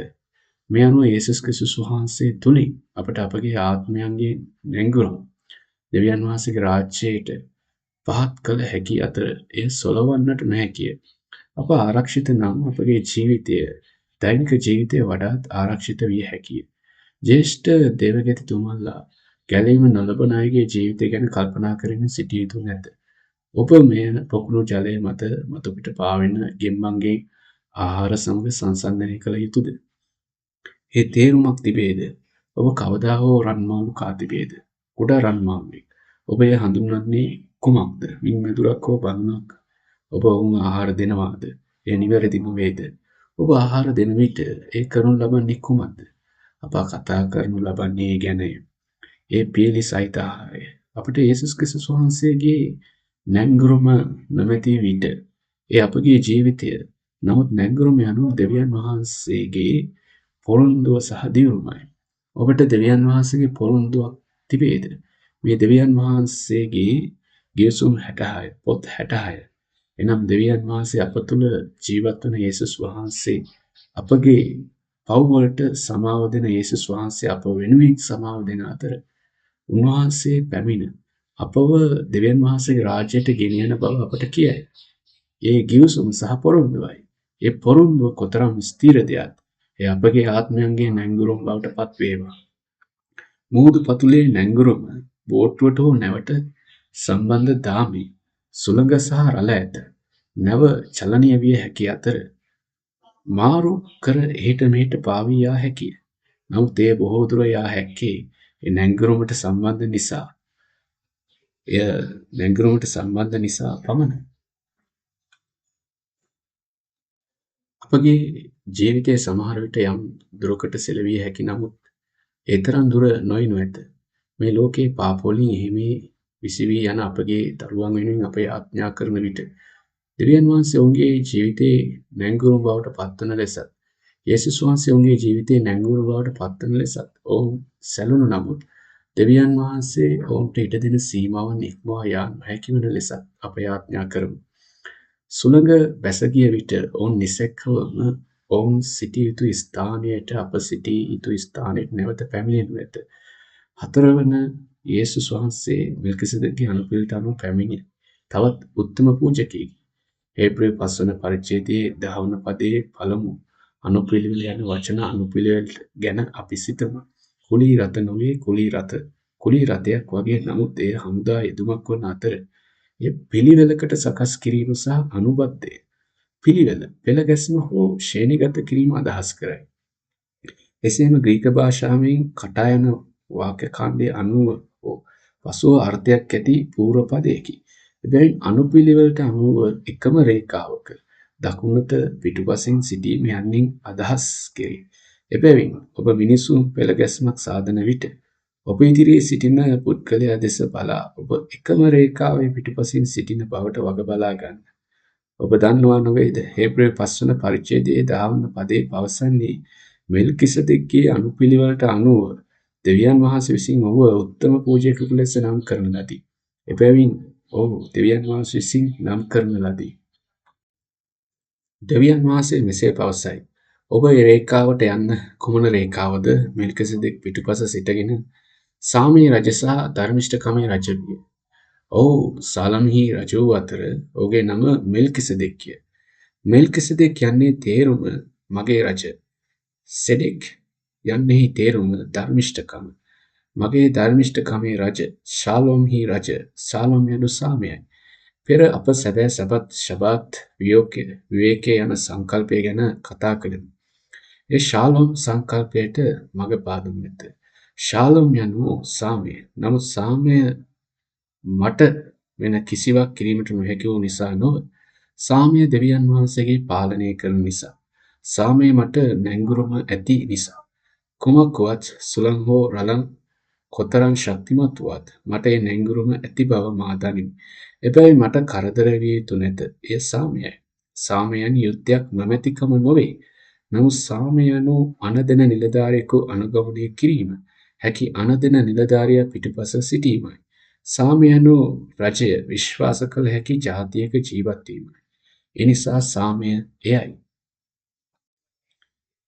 මේ අනුව යේසුස් ක්‍රිස්තුස් වහන්සේ තුලින් අපට අපගේ ආත්මයන්ගේ නැංගුරම් දෙවියන් වහන්සේගේ රාජ්‍යයට පහත් කළ හැකි අතර එය සොලවන්නට නොහැකිය. අප ආරක්ෂිත නම් අපගේ ජීවිතය දෛනික ජීවිතය වඩාත් ආරක්ෂිත විය හැකිය. ජ්‍යෙෂ්ඨ දේවගතිතුමන්ලා ගැලීම නොලබන අයගේ ජීවිතය ගැන කල්පනා කරමින් සිටිය යුතු නැත. ඔබ මේ පොකුණු ජලය මත මතුපිට පාවෙන ගෙම්බන්ගේ ආහාර සමග සංසන්දනය කළ යුතුද? ඒ තේරුමක් තිබේද? ඔබ කවදා හෝ රන්මාළු කා තිබේද? කුඩා රන්මාළුවෙක්. ඔබ එය හඳුන්වන්නේ කුමක්ද? මින්මැදුරක් හෝ බඳුනක්. ඔබ ඔවුන් ආහාර දෙනවාද? එය නිවැරදි නොවේද? ඔබ ආහාර දෙන විට ඒ කරනු ලබන්නේ කුමක්ද? අප කතා කරනු ලබන්නේ ගැනය. ඒ පියලි සහිත ආහාරය. අපට යේසුස් ක්‍රිස්තුස් වහන්සේගේ නැංගුරම නොමැති විට ඒ අපගේ ජීවිතය. නමුත් නැංගුරම යනු දෙවියන් වහන්සේගේ පොරොන්දුව සහ දියුරුමයි. ඔබට දෙවියන් වහන්සේගේ පොරොන්දුවක් තිබේද? මේ දෙවියන් වහන්සේගේ ගිවිසුම් 66 පොත් 66. එනම් දෙවියන් වහන්සේ අප තුළ ජීවත් වන යේසුස් වහන්සේ අපගේ පව් වලට සමාව දෙන යේසුස් වහන්සේ අප වෙනුවෙන් සමාව දෙන අතර උන්වහන්සේ පැමිණ අපව දෙවියන් වහන්සේගේ රාජ්‍යයට ගෙනියන බව අපට කියයි. ඒ ගිවිසුම සහ පොරොන්දුවයි. ඒ පොරොන්දුව කොතරම් ස්ථිර දෙයක්ද? ඒ අපගේ ආත්මයන්ගේ නැංගුරම් බවට පත් වේවා. මුහුදු පතුලේ නැංගුරම බෝට්ටුවට හෝ නැවට සම්බන්ධ දාමේ සුළඟ සහ රළ ඇත. නැව චලනීය විය හැකි අතර මාරු කර එහෙට මෙහෙට පාවී යා හැකිය. නමුත් ඒ බොහෝ දුර යා හැක්කේ ඒ නැංගුරමට සම්බන්ධ නිසා. එය නැංගුරමට සම්බන්ධ නිසා පමණයි. අපගේ ජීවිතයේ සමහර විට යම් දුරකට සෙලවිය හැකි නමුත් ඒ තරම් දුර නොයිනු ඇත. මේ ලෝකේ පාප වලින් හිමි විසිවී යන අපගේ දරුවන් වෙනුවෙන් අපේ ආඥා කරන විට දෙවියන් වහන්සේ ඔවුන්ගේ ජීවිතේ නැංගුරුම් බවට පත්වන ලෙසත් යේසුස් වහන්සේ ඔවුන්ගේ ජීවිතේ නැංගුරුම් බවට පත්වන ලෙසත් ඔවුන් සැලුණු නමුත් දෙවියන් වහන්සේ ඔවුන්ට ඉඩ දෙන සීමාවන් ඉක්මවා යා නොහැකි වන ලෙසත් අප ආඥා කරමු. සුළඟ බැස ගිය විට ඔවුන් නිසැකවම ඔවුන් සිටිය යුතු ස්ථානයට අප සිටිය යුතු ස්ථානයට නැවත පැමිණෙනු ඇත. හතරවන යේසුස් වහන්සේ මෙල්කිසෙදෙක්ගේ අනුපිළිවෙලට අනුව පැමිණිය තවත් උත්තම පූජකයෙකි. හේබ්‍රේ 5 වන පරිච්ඡේදයේ 10 වන පදයේ පළමු අනුපිළිවෙල යන වචන අනුපිළිවෙල ගැන අපි සිතමු. කුලී රත නොවේ කුලී රතයක් වගේ නමුත් එය හමුදා යෙදුමක් වන අතර එය පිළිවෙලකට සකස් කිරීම සහ අනුබද්ධය. පිළිවෙල පෙළ ගැස්ම හෝ ශ්‍රේණිගත කිරීම අදහස් කරයි. එසේම ග්‍රීක භාෂාවෙන් කටා යන වාක්‍ය ඛණ්ඩයේ අනුව හෝ පසුව අර්ථයක් ඇති පූර්ව පදයකි. එබැවින් අනුපිළිවෙලට අනුව එකම රේඛාවක දකුණට පිටුපසින් සිටීම යන්නින් අදහස් කෙරේ. එබැවින් ඔබ මිනිසුන් පෙළ ගැස්මක් සාදන විට ඔබ ඉදිරියේ සිටින පුද්ගලයා දෙස බලා ඔබ එකම රේඛාවේ පිටුපසින් සිටින බවට වග බලා ගන්න. ඔබ දන්නවා නොවේද? හේබ්‍රේ 5 වන පරිච්ඡේදයේ 10 වන පදයේ පවසන්නේ මෙල්කිසෙදෙක්ගේ අනුපිළිවෙලට අනුව දෙවියන් වහන්සේ විසින් ඔහුව උත්තම පූජකයෙකු ලෙස නම් කරන ලදී. එබැවින් ඔහු දෙවියන් වහන්සේ විසින් නම් කරන ලදී. දෙවියන් වහන්සේ මෙසේ පවසයි. ඔබ ඒ රේඛාවට යන්න කුමන රේඛාවද? මෙල්කිසෙදෙක් පිටුපස සිටගෙන සාමයේ රජ සහ ධර්මිෂ්ඨකමේ රජ විය. ඔහු සාලම්හි රජ වූ අතර ඔහුගේ නම මෙල්කිසෙදෙක්ය. මෙල්කිසෙදෙක් යන්නේ තේරුම මගේ රජ. සෙඩෙක් යන්නෙහි තේරුම ධර්මිෂ්ඨකම. මගේ ධර්මිෂ්ඨකමේ රජ. ශාලෝම්හි රජ. ශාලෝම් යනු සාමයයි. පෙර අප සැබෑ සබත් ශබත් විවේකය යන සංකල්පය ගැන කතා කළෙමු. ඒ ශාලෝම් සංකල්පයට මඟ පාදුම් ඇත. ශාලෝම් යනු සාමය. නමුත් සාමය මට වෙන කිසිවක් කිරීමට නොහැකි වූ නිසා නොව. සාමය දෙවියන් වහන්සේගේ පාලනය කරන නිසා. සාමය මට නැංගුරුම ඇති නිසා. කුමක් වුවත් සුළං හෝ රළං කොතරම් ශක්තිමත් වුවත් මට ඒ නැංගුරුම ඇති බව මා දනිමි. එබැවින් මට කරදර විය යුතු නැත. එය සාමයයි. සාමය යනු යුද්ධයක් නොමැතිකම නොවේ. නමුත් සාමය යනු අනදෙන නිලධාරියෙකු අනුගමනය කිරීම. හැකි අනදෙන නිලධාරියා පිටුපස සිටීමයි. සාමය යනු රජය විශ්වාස කළ හැකි ජාතියක ජීවත් වීමයි. එනිසා සාමය එයයි.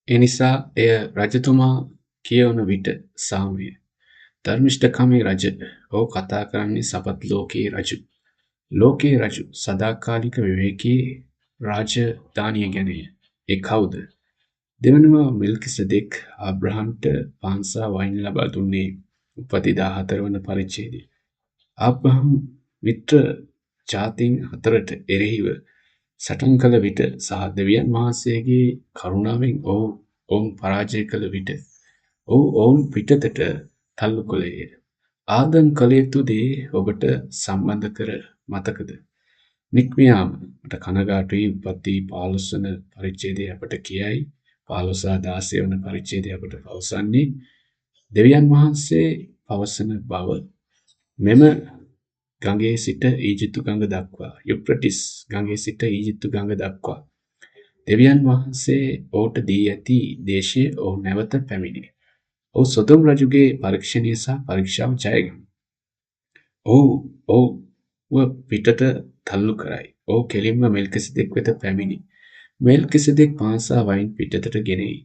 එනිසා එය රජතුමා කියවන විට සාමය. ධර්මිෂ්ඨකමේ රජ. ඔහු කතා කරන්නේ සපත් ලෝකයේ රජු. ලෝකයේ රජු සදාකාලික විවේකී රාජධානිය ගැනය. ඒ කවුද? දෙවනුව මෙල්කිසෙදෙක් ආබ්‍රහම්ට පාන්සා වයින් ලබා දුන්නේ උපති 14 වන පරිච්ඡේදයේ. ආබ්‍රහම් මිත්‍ර ජාතීන් අතරට එරෙහිව සටන් කළ විට සහ දෙවියන් වහන්සේගේ කරුණාවෙන් ඔවුන් පරාජය කළ විට ඔවුන් පිටතට තල්ලු කළේය. ආදම් කළ යුතු දේ ඔබට සම්බන්ධ කර මතකද? නික්මියාම මට කනගාටුයි උපති 15 වන පරිච්ඡේදය අපට කියයි. 15 16 වන පරිච්ඡේදය අපට පවසන්නේ දෙවියන් වහන්සේ පවසන බව මෙම ගඟේ සිට ඊජිප්තු ගඟ දක්වා යුප්‍රටිස් ගඟේ සිට ඊජිප්තු ගඟ දක්වා දෙවියන් වහන්සේ ඔහුට දී ඇති දේශයේ ඔහු නැවත පැමිණේ. ඔහු සොදොම් රජුගේ පරීක්ෂණය සහ පරීක්ෂාව ජයගනී. ඔහුව පිටට තල්ලු කරයි. ඔහු කෙලින්ම මෙල්කිසෙදෙක් වෙත පැමිණි. මෙල්කිසෙදෙක් පාන්සා වයින් පිටතට ගෙනෙයි.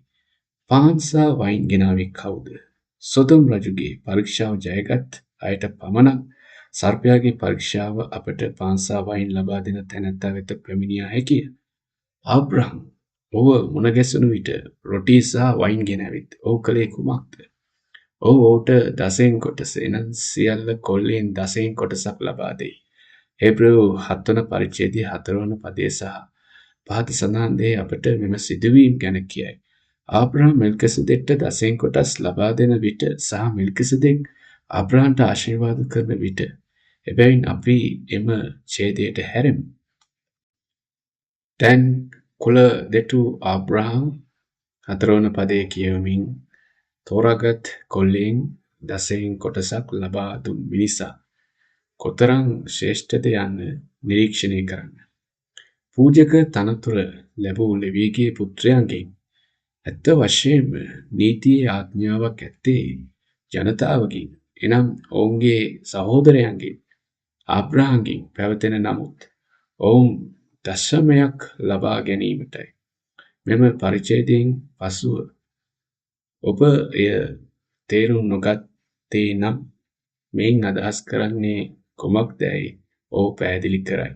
පාන්සා වයින් ගෙනාවේ කවුද? සොදොම් රජුගේ පරීක්ෂාව ජයගත් අයට පමණක් සර්පයාගේ පරීක්ෂාව අපට පාන්සා වයින් ලබා දෙන තැනැත්තා වෙත පැමිණිය හැකිය. ආබ්‍රහම් ඔහු මුණ ගැසුණු විට රොටි සහ වයින් ගෙනවිත් ඔහු කළේ කුමක්ද? ඔහුට දසයෙන් කොටස එනම් සියල්ල කොල්ලෙන් දසයෙන් කොටසක් ලබා දෙයි. හේබ්‍රෙව් 7 වන පරිච්ඡේදයේ 4 වන පදයේ සහ පහත සඳහන් දේ අපට මෙම සිදුවීම් ගැන කියයි. ආබ්‍රහම් මෙල්කිසෙදෙක්ට දසයෙන් කොටස් ලබා දෙන විට සහ මෙල්කිසෙදෙක් ආබ්‍රහම්ට ආශිර්වාද කරන විට එබැවින් අපි එම ඡේදයට හැරෙමු. දැන් කුල දෙටු ආබ්‍රහම් 4 වන පදයේ කියවමින් තෝරාගත් කොල්ලෙන් දසයෙන් කොටසක් ලබා දුන් මිනිසා කොතරම් ශ්‍රේෂ්ඨද යන්න නිරීක්ෂණය කරන්න. පූජක තනතුර ලැබූ ලෙවිගේ පුත්‍රයන්ගෙන් ඇත්ත වශයෙන්ම නීතියේ ආඥාවක් ඇත්තේ ජනතාවකින් එනම් ඔවුන්ගේ සහෝදරයන්ගෙන් ආබ්‍රහම්ගෙන් පැවතෙන නමුත් ඔවුන් දශමයක් ලබා ගැනීමටයි. මෙම පරිච්ඡේදයෙන් පසුව ඔබ එය තේරුම් නොගත්තේ නම් මෙයින් අදහස් කරන්නේ කුමක්දැයි ඔහු පැහැදිලි කරයි.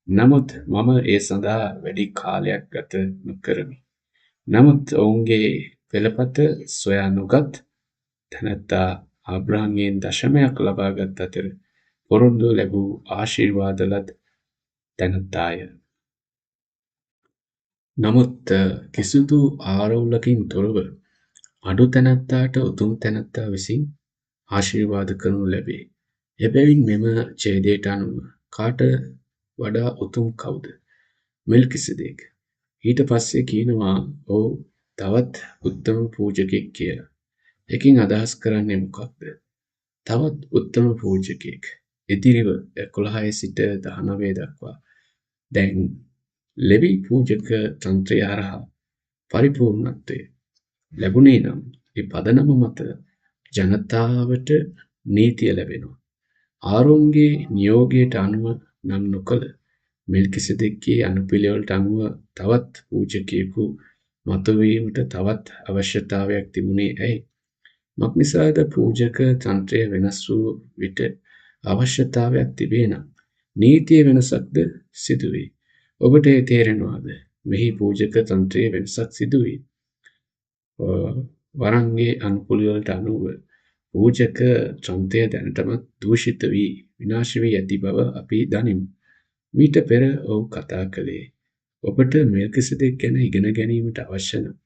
නමුත් මම ඒ සඳහා වැඩි කාලයක් ගත නොකරමි. නමුත් ඔවුන්ගේ පෙළපත සොයා නොගත් තැනැත්තා ආබ්‍රහම්ගෙන් දශමයක් ලබාගත් අතර පොරොන්දු ලැබූ ආශිර්වාද ලද තැනැත්තාය. නමුත් කිසිදු ආරවුලකින් තොරව අඩු තැනැත්තාට උතුම් තැනැත්තා විසින් ආශිර්වාද කරනු ලැබේ. එබැවින් මෙම ඡේදයට අනුව කාට වඩා උතුම් කවුද? මෙල්කිසෙදෙක්. ඊට පස්සේ කියනවා ඔව් තවත් උත්තම පූජකෙක් කියලා. එකකින් අදහස් කරන්නේ මොකක්ද? තවත් උත්තම පූජකෙක්. ඉදිරිව 11 සිට 19 දක්වා. දැන් ලෙවි පූජක තන්ත්‍රය හරහා පරිපූර්ණත්වය ලැබුණේ නම් ඒ පදනම මත ජනතාවට නීතිය ලැබෙනවා. ආරෝන්ගේ නියෝගයට අනුව නම් නොකළ මෙල්කිසෙදෙක්ගේ අනුපිළිවෙලට අනුව තවත් පූජකයෙකු මතුවීමට තවත් අවශ්‍යතාවයක් තිබුණේ ඇයි? මක්නිසාද පූජක තන්ත්‍රය වෙනස් වූ විට අවශ්‍යතාවයක් තිබේ නම් නීතිය වෙනසක්ද සිදුවේ. ඔබට ඒ තේරෙනවාද? මෙහි පූජක තන්ත්‍රයේ වෙනසක් සිදුවේ. වරන්ගේ අනුපිළිවෙලට අනුව පූජක ත්‍රන්තය දැනටමත් දූෂිත වී විනාශ වී ඇති බව අපි දනිමු. මීට පෙර ඔහු කතා කළේ ඔබට මෙල්කිසෙදෙක් ගැන ඉගෙන ගැනීමට අවශ්‍ය නම්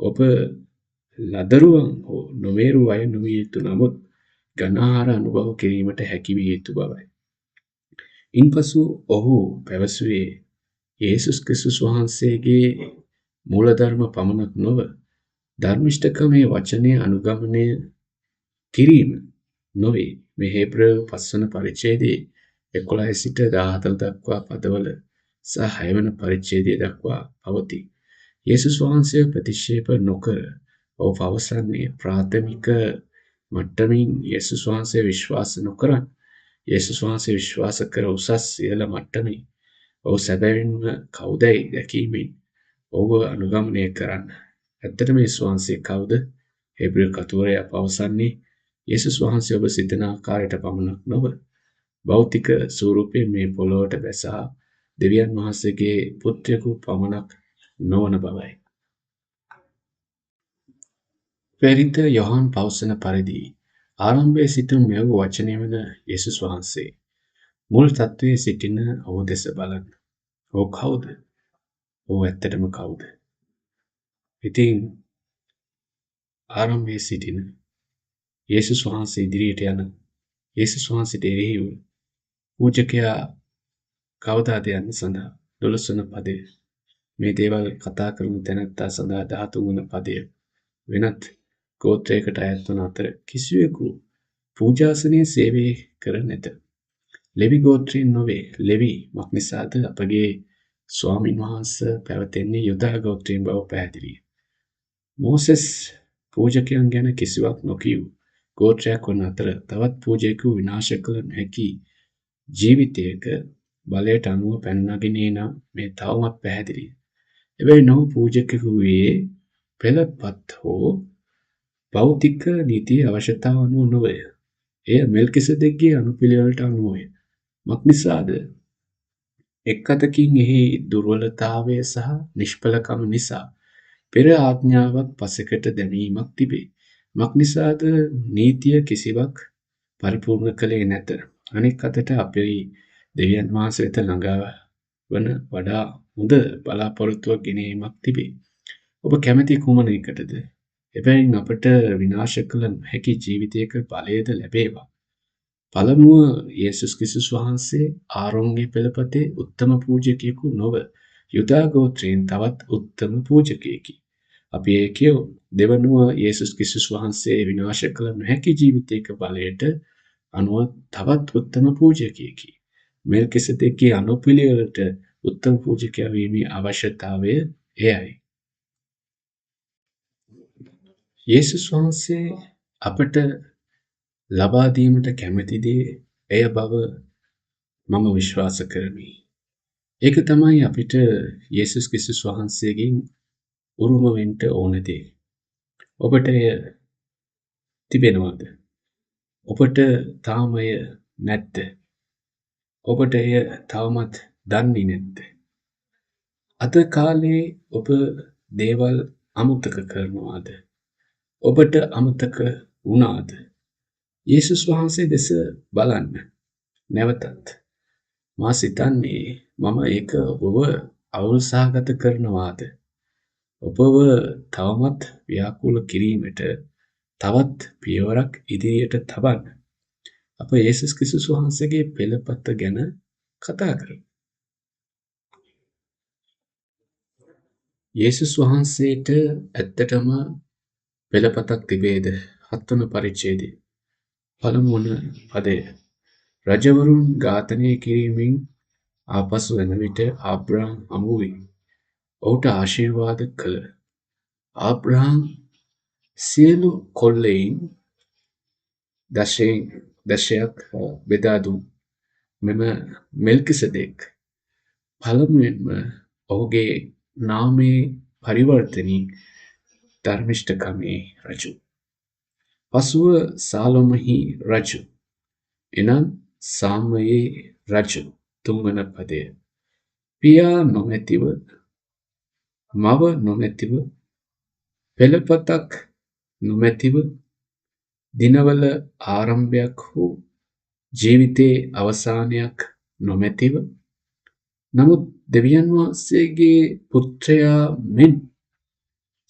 ඔබ ලදරුවන් හෝ නොමේරු අය නොවිය යුතු නමුත් ඝනාහාර අනුභව කිරීමට හැකි විය යුතු බවයි. ඉන්පසු ඔහු පැවසුවේ යේසුස් ක්‍රිස්තුස් වහන්සේගේ මූලධර්ම පමණක් නොව ධර්මිෂ්ඨකමේ වචනය අනුගමනය කිරීම නොවේ. මේ හේබ්‍රේව 5 වන පරිච්ඡේදයේ 11 සිට 14 දක්වා පදවල සහ 6 වන පරිච්ඡේදය දක්වා පවතී. යේසුස් වහන්සේ ප්‍රතික්ෂේප නොකර ඔහු පවසන්නේ ප්‍රාථමික මට්ටමින් යේසුස් වහන්සේ විශ්වාස නොකරන යේසුස් වහන්සේ විශ්වාස කර උසස් ඉහළ මට්ටමේ ඔහු සැබවින්ම කවුදයි දැකීමෙන් ඔහුව අනුගමනය කරන්න. ඇත්තටම යේසුස් වහන්සේ කවුද? හේබ්‍රේව කතුවරයා පවසන්නේ යේසුස් වහන්සේ ඔබ සිතන ආකාරයට පමණක් නොව භෞතික ස්වරූපයෙන් මේ පොළොවට බැසා දෙවියන් වහන්සේගේ පුත්‍රයෙකු පමණක් නොවන බවයි. ප්‍රේරිත යොහාන් පවසන පරිදි ආරම්භයේ සිටම මෙව වචනය වන යේසුස් වහන්සේ මුල් තත්වයේ සිටින ඔහු දෙස බලන්න. ඔහු කවුද? ඔහු ඇත්තටම කවුද? ඉතින් ආරම්භයේ සිටින යේසුස් වහන්සේ ඉදිරියට යන යේසුස් වහන්සේට එරෙහිව පූජකයා කවදාද යන්න සඳහා 12 වන පදය මේ දේවල් කතා කරන තැනැත්තා සඳහා 13 වන පදය වෙනත් ගෝත්‍රයකට අයත් වන අතර කිසිවෙකු පූජාසනයේ සේවය කර නැත. ලෙවි ගෝත්‍රයෙන් නොවේ. ලෙවි මක්නිසාද අපගේ ස්වාමින් වහන්සේ පැවතෙන්නේ යුදා ගෝත්‍රයෙන් බව පැහැදිලිය. මෝසෙස් පූජකයන් ගැන කිසිවක් නොකියූ ගෝත්‍රයක් වන අතර තවත් පූජකයෙකු විනාශ කළ නොහැකි ජීවිතයක බලයට අනුව පැන නගින්නේ නම් මේ තවමත් පැහැදිලිය. එබැවින් ඔහු පූජකයෙකු වූයේ පෙළපත් හෝ භෞතික නීති අවශ්‍යතාව අනුව නොවය. එය මෙල්කිසෙදෙක්ගේ අනුපිළිවෙලට අනුවය. මක්නිසාද? එක් අතකින් එහි දුර්වලතාවය සහ නිෂ්ඵලකම නිසා පෙර ආඥාවක් පසෙකට දැමීමක් තිබේ. මක්නිසාද නීතිය කිසිවක් පරිපූර්ණ කළේ නැත. අනෙක් අතට අපේ දෙවියන් වහන්සේ වෙත ළඟා වන වඩා හොඳ බලාපොරොත්තුවක් ගෙනීමක් තිබේ. ඔබ කැමති කුමන එකටද? එබැවින් අපට විනාශ කළ නොහැකි ජීවිතයක බලයද ලැබේවා. පළමුව යේසුස් ක්‍රිස්තුස් වහන්සේ ආරෝන්ගේ පෙළපතේ උත්තම පූජකයෙකු නොව යුදා ගෝත්‍රයෙන් තවත් උත්තම පූජකයෙකි. අපි ඒ කියමු. දෙවනුව යේසුස් ක්‍රිස්තුස් වහන්සේ විනාශ කළ නොහැකි ජීවිතයක බලයට අනුව තවත් උත්තම පූජකයෙකි. මෙල්කිසෙදෙක්ගේ අනුපිළිවෙලට උත්තම පූජකයා වීමේ අවශ්‍යතාවය එයයි. යේසුස් වහන්සේ අපට ලබා දීමට කැමති දේ එය බව මම විශ්වාස කරමි. ඒක තමයි අපිට යේසුස් ක්‍රිස්තුස් වහන්සේගෙන් උරුම වෙන්න ඕන දේ. ඔබට එය තිබෙනවද? ඔබට තාම එය නැද්ද? ඔබට එය තවමත් දන්නේ නැද්ද? අද කාලේ ඔබ දේවල් අමතක කරනවාද? ඔබට අමතක වුණාද? යේසුස් වහන්සේ දෙස බලන්න. නැවතත් මා සිතන්නේ මම ඒක ඔබව අවුල්සහගත කරනවාද? ඔබව තවමත් ව්‍යාකූල කිරීමට තවත් පියවරක් ඉදිරියට තබන්න. අප යේසුස් ක්‍රිස්තුස් වහන්සේගේ පෙළපත ගැන කතා කරමු. යේසුස් වහන්සේට ඇත්තටම පෙළපතක් තිබේද? 7 වන පරිච්ඡේදය පළමු වන පදය. රජවරුන් ඝාතනය කිරීමෙන් ආපසු එන විට ආබ්‍රහම් හමු වී ඔහුට ආශිර්වාද කළ. ආබ්‍රහම් සියලු කොල්ලයින් දශයක් බෙදා දුන්. මෙම මෙල්කිසෙදෙක් පළමුවෙන්ම ඔහුගේ නාමයේ පරිවර්තනී ධර්මිෂ්ඨකමේ රජු. පසුව සාලොමහි රජු එනම් සාමයේ රජු තුන්වන පදය. පියා නොමැතිව මව නොමැතිව පෙළපතක් නොමැතිව දිනවල ආරම්භයක් හෝ ජීවිතයේ අවසානයක් නොමැතිව නමුත් දෙවියන් වහන්සේගේ පුත්‍රයා මෙන්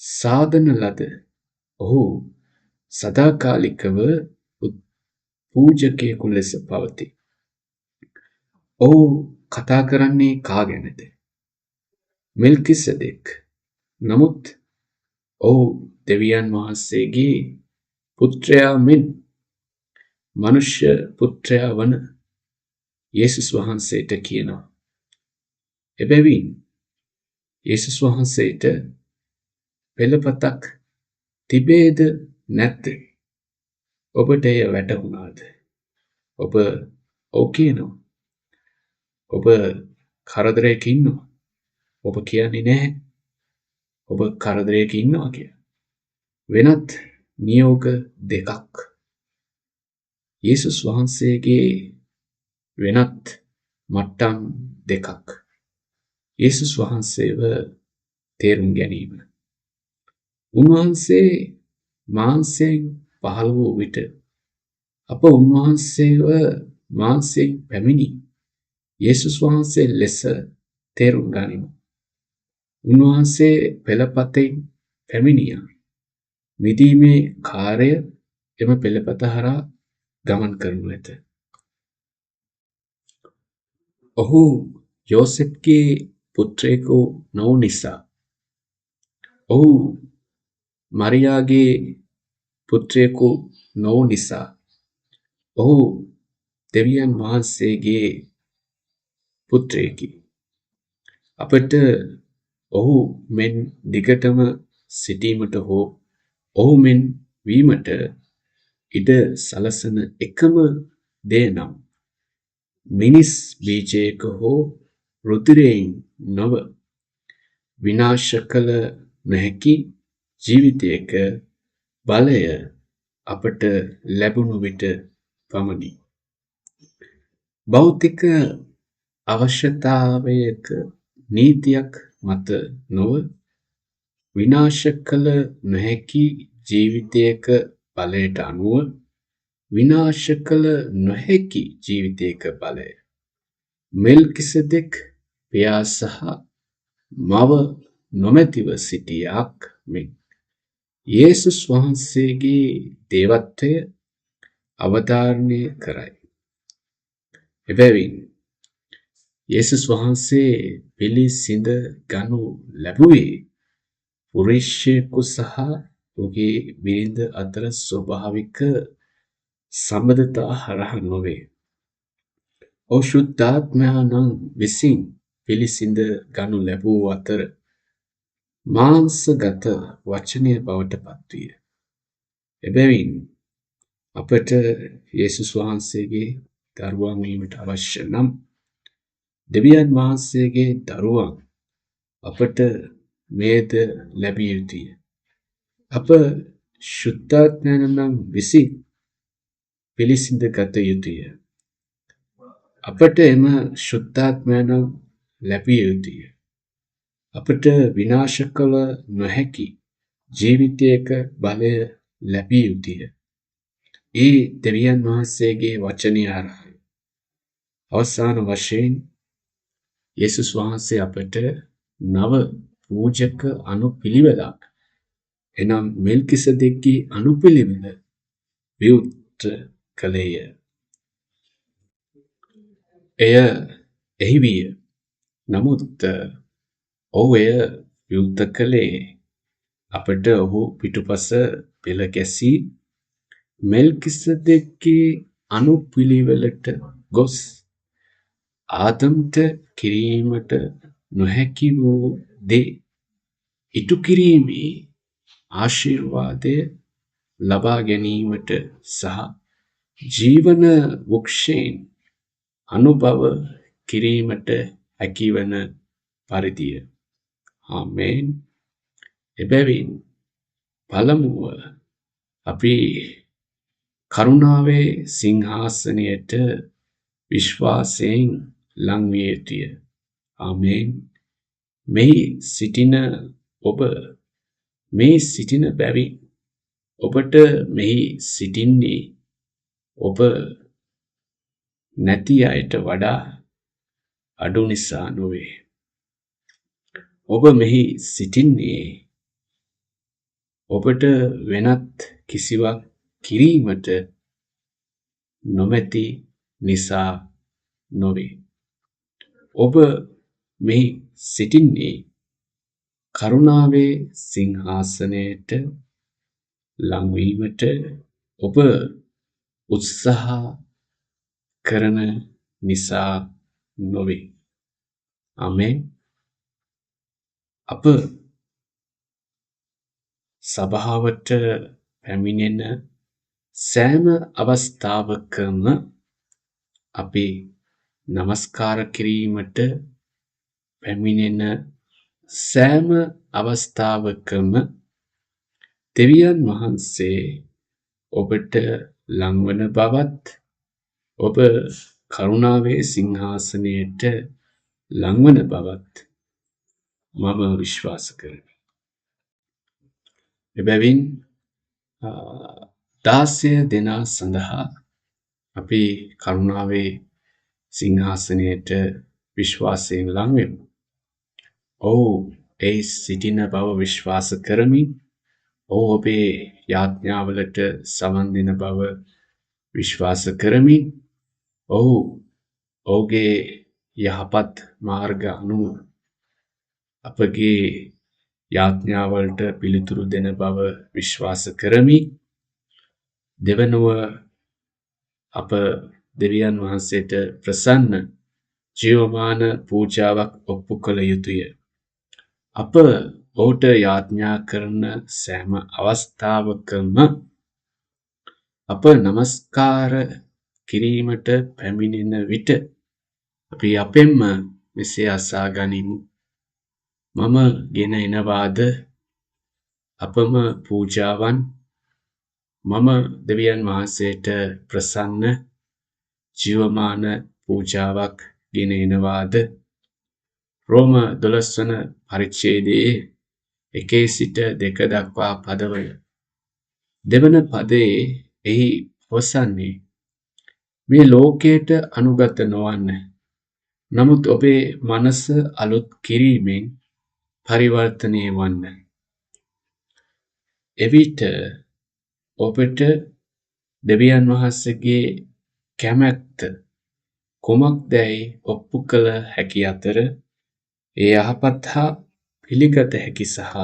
සාදන ලද ඔහු සදාකාලිකව පූජකයෙකු ලෙස පවතී. ඔහු කතා කරන්නේ කා ගැනද? මෙල්කිසෙදෙක්. නමුත් ඔහු දෙවියන් වහන්සේගේ පුත්‍රයා මෙන් මනුෂ්‍ය පුත්‍රයා වන යේසුස් වහන්සේට කියනවා. එබැවින් යේසුස් වහන්සේට පෙළපතක් තිබේද නැත්ද? ඔබට එය වැටහුණාද? ඔබ ඔව් කියනවා. ඔබ කරදරයක ඉන්නවා. ඔබ කියන්නේ නැහැ. ඔබ කරදරයක ඉන්නවා කියලා. වෙනත් නියෝග දෙකක්. යේසුස් වහන්සේගේ වෙනත් මට්ටම් දෙකක්. යේසුස් වහන්සේව තේරුම් ගැනීම. උන්වහන්සේ මාංශයෙන් පහළ වූ විට අප උන්වහන්සේව මාංශයෙන් පැමිණි යේසුස් වහන්සේ ලෙස තේරුම් ගනිමු. උන්වහන්සේ පෙළපතෙන් පැමිණියා. මිදීමේ කාර්ය එම පෙළපත හරහා ගමන් කරනු ඇත. ඔහු යෝසෙෆ්ගේ පුත්‍රයෙකු නොවු නිසා, ඔහු මරියාගේ පුත්‍රයෙකු නොවු නිසා, ඔහු දෙවියන් වහන්සේගේ පුත්‍රයෙකි. අපට ඔහු මෙන් දිගටම සිටීමට හෝ ඔහු මෙන් වීමට ඉඩ සලසන එකම දේ නම් මිනිස් බීජයක හෝ රුධිරයෙන් නොව විනාශ කළ නොහැකි ජීවිතයක බලය අපට ලැබුණු විට පමණි. භෞතික අවශ්‍යතාවයක නීතියක් මත නොව විනාශ කළ නොහැකි ජීවිතයක බලයට අනුව විනාශ කළ නොහැකි ජීවිතයක බලය මෙල්කිසෙදෙක් පියා සහ මව නොමැතිව සිටියාක් මෙන් යේසුස් වහන්සේගේ දේවත්වය අවධාරණය කරයි. එබැවින් යේසුස් වහන්සේ පිළිසිඳ ගනු ලැබුවේ පුරුෂයෙකු සහ ඔහුගේ බිරිඳ අතර ස්වභාවික සම්බන්ධතා හරහා නොවේ. ඔහු ශුද්ධාත්මයන්න් විසින් පිළිසිඳ ගනු ලැබූ අතර මාංශගත වචනය බවට පත්විය. එබැවින් අපට යේසුස් වහන්සේගේ දරුවන් වීමට අවශ්‍ය නම් දෙවියන් වහන්සේගේ දරුවන් අපට මේද ලැබිය යුතුය. අප ශුද්ධාත්මයන්න් විසින් පිළිසිඳ ගත යුතුය. අපට එම ශුද්ධාත්මයන් ලැබිය යුතුය. අපට විනාශ කළ නොහැකි ජීවිතයක බලය ලැබිය යුතුය. ඒ දෙවියන් වහන්සේගේ වචනය හරහා. අවසාන වශයෙන් යේසුස් වහන්සේ අපට නව පූජක අනුපිළිවෙලක් එනම් මෙල්කිසෙදෙක්ගේ අනුපිළිවෙල විවෘත කළේය. එය එහි විය. නමුත් ඔහු එය විවෘත කළේ අපට ඔහු පිටුපස පෙළ ගැසී මෙල්කිසෙදෙක්ගේ අනුපිළිවෙලට ගොස් ආදම්ට කිරීමට නොහැකි වූ දේ ඉටු කිරීමේ ආශිර්වාදය ලබා ගැනීමට සහ ජීවන වෘක්ෂයෙන් අනුභව කිරීමට හැකිවන පරිදිය. ආමේන්. එබැවින් පළමුව අපි කරුණාවේ සිංහාසනයට විශ්වාසයෙන් ලං විය යුතුය. ආමේන්. මෙහි සිටින ඔබ මේ සිටින බැවින් ඔබට මෙහි සිටින්නේ ඔබ නැති අයට වඩා අඩු නිසා නොවේ. ඔබ මෙහි සිටින්නේ ඔබට වෙනත් කිසිවක් කිරීමට නොමැති නිසා නොවේ. ඔබ මෙහි සිටින්නේ කරුණාවේ සිංහාසනයට ලංවීමට ඔබ උත්සාහ කරන නිසා නොවේ. ආමේන්. අප සභාවට පැමිණෙන සෑම අවස්ථාවකම අපි නමස්කාර කිරීමට පැමිණෙන සෑම අවස්ථාවකම දෙවියන් වහන්සේ ඔබට ලංවන බවත් ඔබ කරුණාවේ සිංහාසනයට ලංවන බවත් මම විශ්වාස කරමි. එබැවින් 16 දෙනා සඳහා අපි කරුණාවේ සිංහාසනයට විශ්වාසයෙන් ලං වෙමු. ඒ සිටින බව විශ්වාස කරමින් ඔබේ යාඥාවලට සවන් දෙන බව විශ්වාස කරමින් ඔහුගේ යහපත් මාර්ග අනුව අපගේ යාඥාවලට පිළිතුරු දෙන බව විශ්වාස කරමි. දෙවනුව අප දෙවියන් වහන්සේට ප්‍රසන්න ජීවමාන පූජාවක් ඔප්පු කළ යුතුය. අප ඔහුට යාඥා කරන සෑම අවස්ථාවකම අප නමස්කාර කිරීමට පැමිණෙන විට අපි අපෙන්ම මෙසේ අසා ගනිමු. මම ගෙන එනවාද අපම පූජාවන්, මම දෙවියන් වහන්සේට ප්‍රසන්න ජීවමාන පූජාවක් ගෙන එනවාද? රෝම 12 වන පරිච්ඡේදයේ 1 සිට 2 දක්වා පදවල දෙවන පදයේ එහි පවසන්නේ මේ ලෝකයට අනුගත නොවන්න. නමුත් ඔබේ මනස අලුත් කිරීමෙන් පරිවර්තනය වන්න. එවිට ඔබට දෙවියන් වහන්සේගේ කැමැත්ත කුමක්දැයි ඔප්පු කළ හැකි අතර ඒ යහපත් හා පිළිගත හැකි සහ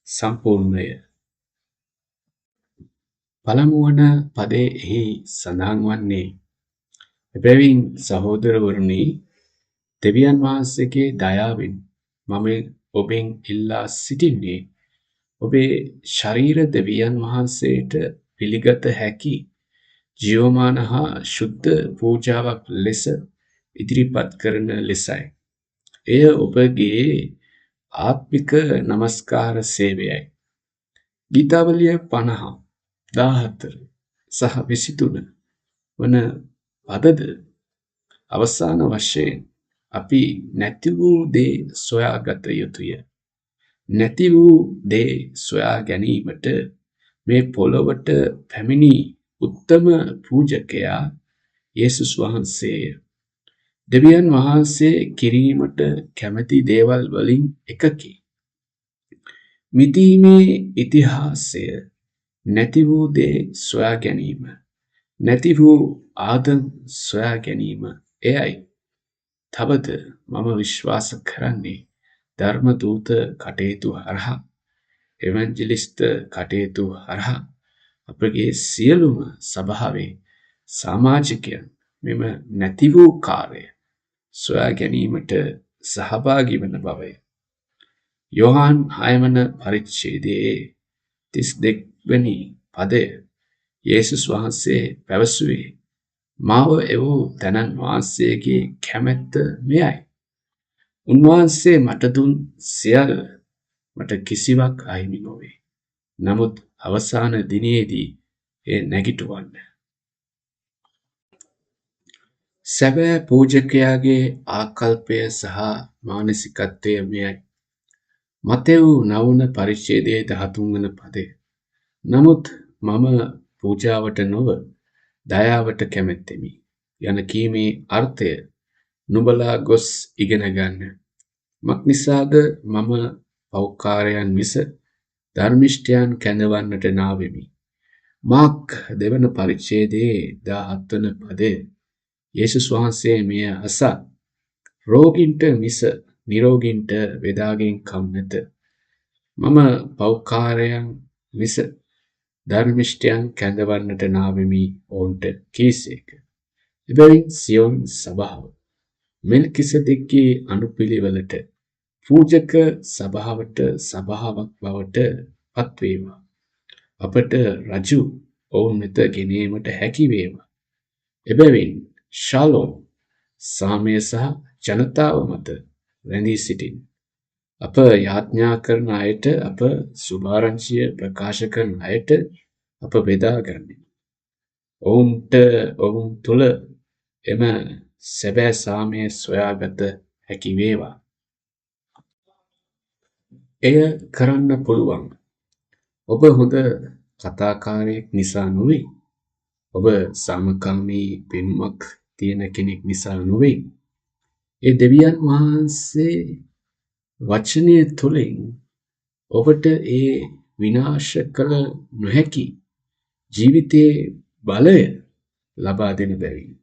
සම්පූර්ණය. පළමුවන පදයේ එහි සඳහන් වන්නේ එබැවින් සහෝදරවරුනි, දෙවියන් වහන්සේගේ දයාවෙන් මම ඔබෙන් ඉල්ලා සිටින්නේ ඔබේ ශරීර දෙවියන් වහන්සේට පිළිගත හැකි ජීවමාන හා ශුද්ධ පූජාවක් ලෙස ඉදිරිපත් කරන ලෙසයි. එය ඔබගේ ආත්මික නමස්කාර සේවයයි. ගීතාවලිය 50, 14 සහ 23 වන පදද අවසාන වශයෙන් අපි නැති වූ දේ සොයාගත යුතුය. නැති වූ දේ සොයා ගැනීමට මේ පොළොවට පැමිණි උත්තම පූජකයා යේසුස් වහන්සේය. දෙවියන් වහන්සේ කිරීමට කැමැති දේවල් වලින් එකකි. මිදීමේ ඉතිහාසය නැති වූ දේ සොයා ගැනීම, නැති වූ ආදම් සොයා ගැනීම එයයි. තවද මම විශ්වාස කරන්නේ ධර්ම දූත කටයුතු හරහා, එවැන්ජලිස්ට කටයුතු හරහා අපගේ සියලුම සභාවේ සමාජිකයන් මෙම නැති වූ කාර්යය සොයා ගැනීමට සහභාගී වන බවය. යෝහන් 6 වන පරිච්ඡේදයේ 32 වෙනි පදය යේසුස් වහන්සේ පැවසුවේ මාව එවූ තැනන් වහන්සේගේ කැමැත්ත මෙයයි. උන්වහන්සේ මට දුන් සියල්ල මට කිසිවක් අහිමි නොවේ. නමුත් අවසාන දිනයේදී ඒ නැගිටවන්න. සැබෑ පූජකයාගේ ආකල්පය සහ මානසිකත්වය මෙයයි. මතෙව් 9 පරිච්ඡේදයේ 13 වන පදය. නමුත් මම පූජාවට නොව දයාවට කැමැත්තෙමි යන කීමේ අර්ථය නුඹලා ගොස් ඉගෙන ගන්න. මක්නිසාද මම පෞකාරයන් මිස ධර්මිෂ්ඨයන් කැඳවන්නට නාවෙමි. මාක් 2 වන පරිච්ඡේදයේ 17 වන පදය. යේසුස් වහන්සේ මෙය අසා රෝගීන්ට මිස නිරෝගීන්ට වේදාගෙන් කම් නැත. මම පෞකාරයන් මිස ධර්මිෂ්ඨයන් කැඳවන්නට නාවෙමි ඔවුන්ට කීසේක. එබැවින් සියොන් සභාව මෙල්කිසෙදෙක්ගේ අනුපිළිවෙලට පූජක සභාවට සභාවක් බවට පත්වේවා. අපට රජු ඔවුන් වෙත ගෙනීමට හැකි වේවා. එබැවින් ශාලෝම් සාමය සහ ජනතාව මත රැඳී සිටින්. අප යාඥා කරන අයට අප සුභාරංචිය ප්‍රකාශ කරන අයට අප බෙදා ගන්නෙමු. ඔවුන්ට ඔවුන් තුළ එම සැබෑ සාමය සොයාගත හැකි වේවා. එය කරන්න පුළුවන්. ඔබ හොඳ කතාකාරයෙක් නිසා නොවේ. ඔබ සාමකාමී පෙනුමක් තියෙන කෙනෙක් නිසා නොවේ. ඒ දෙවියන් වහන්සේ වචනය තුළින් ඔබට ඒ විනාශ කළ නොහැකි ජීවිතයේ බලය ලබා දෙන බැවින්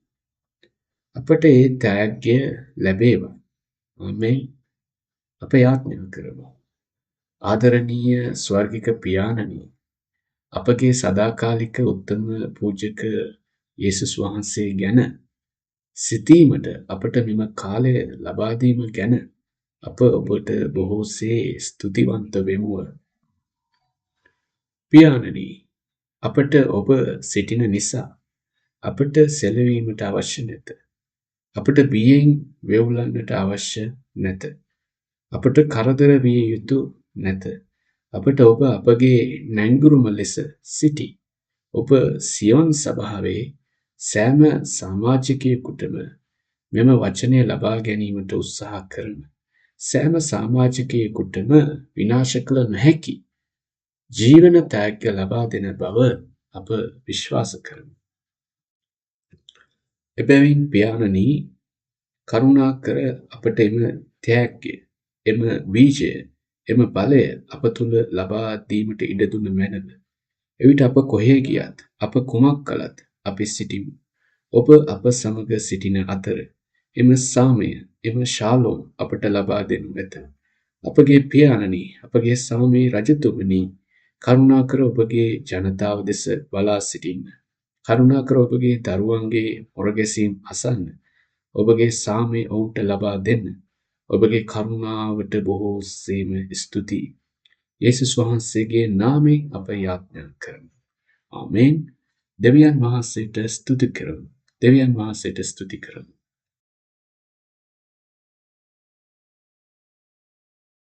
අපට ඒ ත්‍යාගය ලැබේවා. ආමේන්. අප යාඥා කරමු. ආදරණීය ස්වර්ගික පියාණනි, අපගේ සදාකාලික උත්තම පූජක යේසුස් වහන්සේ ගැන සිතීමට අපට මෙම කාලය ලබා දීම ගැන අප ඔබට බොහෝසේ ස්තුතිවන්ත වෙමු. පියාණනි, අපට ඔබ සිටින නිසා අපට සැලවීමට අවශ්‍ය නැත. අපට බියෙන් වෙවුලන්නට අවශ්‍ය නැත. අපට කරදර විය යුතු නැත. අපට ඔබ අපගේ නැංගුරුම ලෙස සිටි. ඔබ සියොන් සභාවේ සෑම සමාජිකයෙකුටම මෙම වචනය ලබා ගැනීමට උත්සාහ කරන සෑම සමාජිකයෙකුටම විනාශ කළ නොහැකි ජීවන ත්‍යාග ලබා දෙන බව අප විශ්වාස කරමු. එබැවින් පියාණනි, කරුණාකර අපට එම ත්‍යාගය, එම බීජය, එම බලය අප තුළ ලබා දීමට ඉඩ දුන්න මැනව. එවිට අප කොහේ ගියත්, අප කුමක් කළත් අපි සිටිමු. ඔබ අප සමග සිටින අතර එම සාමය, එම ශාලෝම් අපට ලබා දෙනු ඇත. අපගේ පියාණනි, අපගේ සාමී රජතුමනි, කරුණාකර ඔබගේ ජනතාව දෙස බලා සිටින්න. කරුණාකර ඔබගේ දරුවන්ගේ මොරගැසීම් අසන්න. ඔබගේ සාමය ඔවුන්ට ලබා දෙන්න. ඔබගේ කරුණාවට බොහෝසේම ස්තුතියි. යේසුස් වහන්සේගේ නාමයෙන් අප යාඥා කරමු. ආමේන්. දෙවියන් වහන්සේට ස්තුති කරමු. දෙවියන් වහන්සේට ස්තුති කරමු.